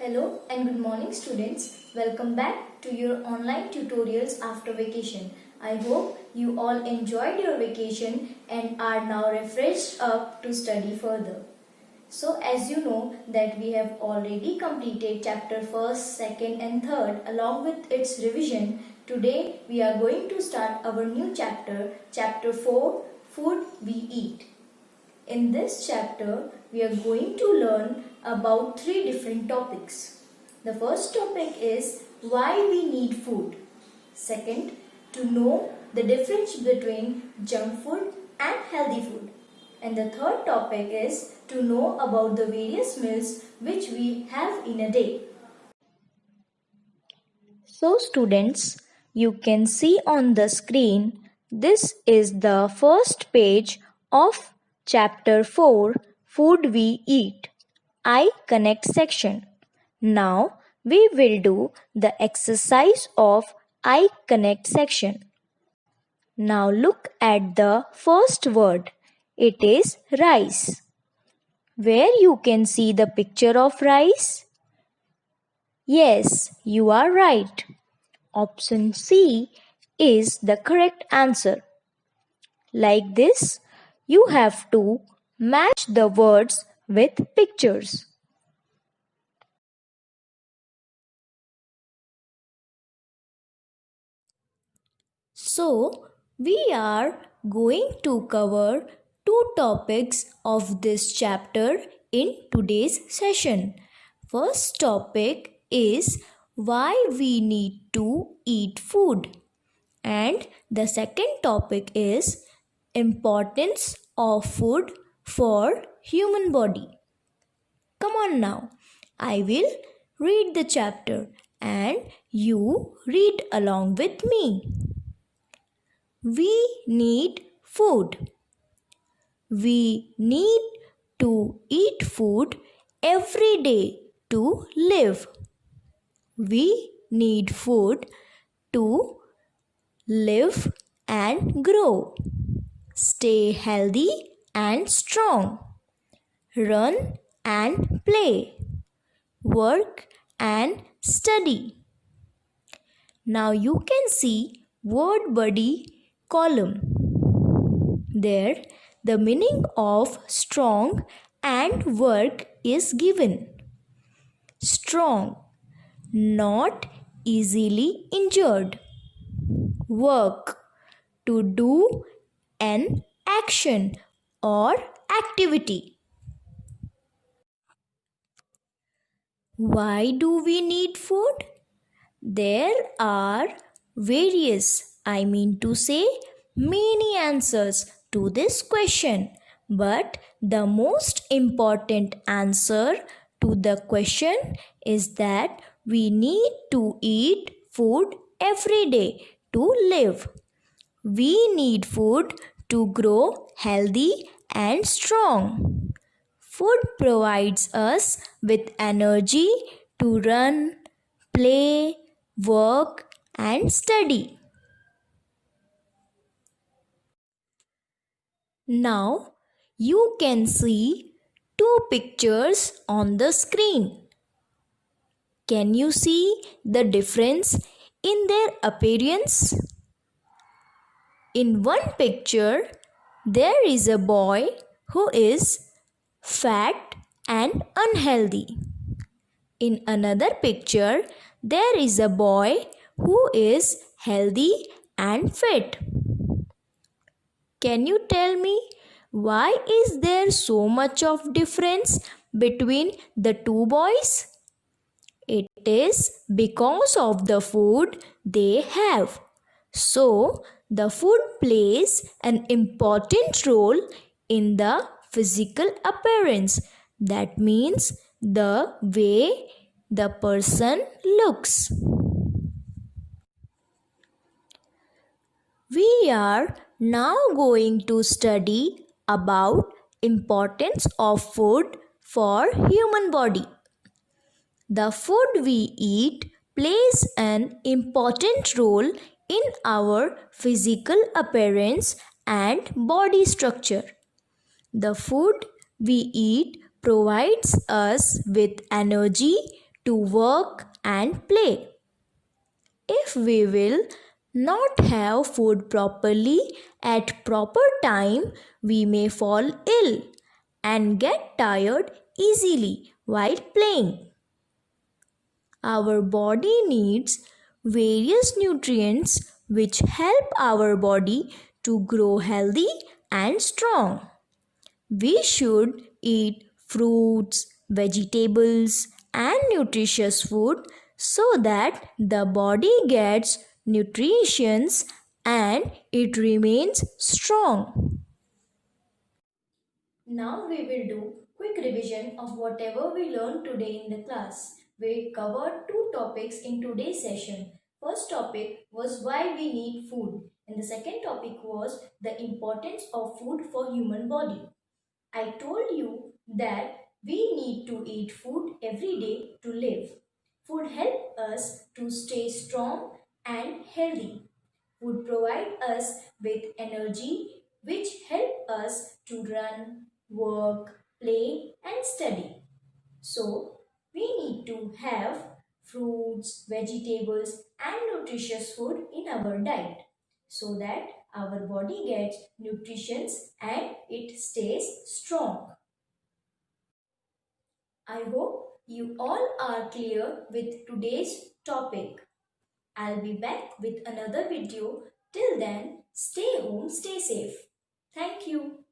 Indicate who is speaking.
Speaker 1: Hello and good morning students. Welcome back to your online tutorials after vacation. I hope you all enjoyed your vacation and are now refreshed up to study further. So as you know that we have already completed chapter 1st, 2nd and 3rd along with its revision. Today we are going to start our new chapter, chapter 4, Food We Eat. In this chapter, we are going to learn about three different topics. The first topic is why we need food. Second, to know the difference between junk food and healthy food. And the third topic is to know about the various meals which we have in a day. So students, you can see on the screen, this is the first page of chapter 4, Food We Eat, I Connect section. Now we will do the exercise of I Connect section. Now look at the first word. It is rice. Where you can see the picture of rice? Yes, you are right. Option C is the correct answer. Like this, you have to match the words with pictures. So, we are going to cover two topics of this chapter in today's session. First topic is why we need to eat food. And the second topic is importance of food for human body. Come on now, I will read the chapter and you read along with me. We need food. We need to eat food every day to live. We need food to live and grow. Stay healthy and strong. Run and play. Work and study. Now you can see word body column. There the meaning of strong and work is given. Strong, not easily injured. Work, to do an action or activity. Why do we need food? There are many answers to this question. But the most important answer to the question is that we need to eat food every day to live. We need food to grow healthy and strong. Food provides us with energy to run, play, work, and study. Now you can see two pictures on the screen. Can you see the difference in their appearance? In one picture, there is a boy who is fat and unhealthy. In another picture, there is a boy who is healthy and fit. Can you tell me why is there so much of difference between the two boys? It is because of the food they have. So, the food plays an important role in the physical appearance. That means the way the person looks. We are now going to study about importance of food for human body. The food we eat plays an important role in our physical appearance and body structure. The food we eat provides us with energy to work and play. If we will not have food properly at proper time, we may fall ill and get tired easily while playing. Our body needs various nutrients which help our body to grow healthy and strong. We should eat fruits, vegetables, and nutritious food so that the body gets nutrition and it remains strong. Now we will do quick revision of whatever we learned today in the class. We covered two topics in today's session. First topic was why we need food and the second topic was the importance of food for human body. I told you that we need to eat food every day to live. Food helps us to stay strong and healthy. Food provide us with energy which help us to run, work, play and study. So, we need to have fruits, vegetables and nutritious food in our diet so that our body gets nutrition and it stays strong. I hope you all are clear with today's topic. I'll be back with another video. Till then, stay home, stay safe. Thank you.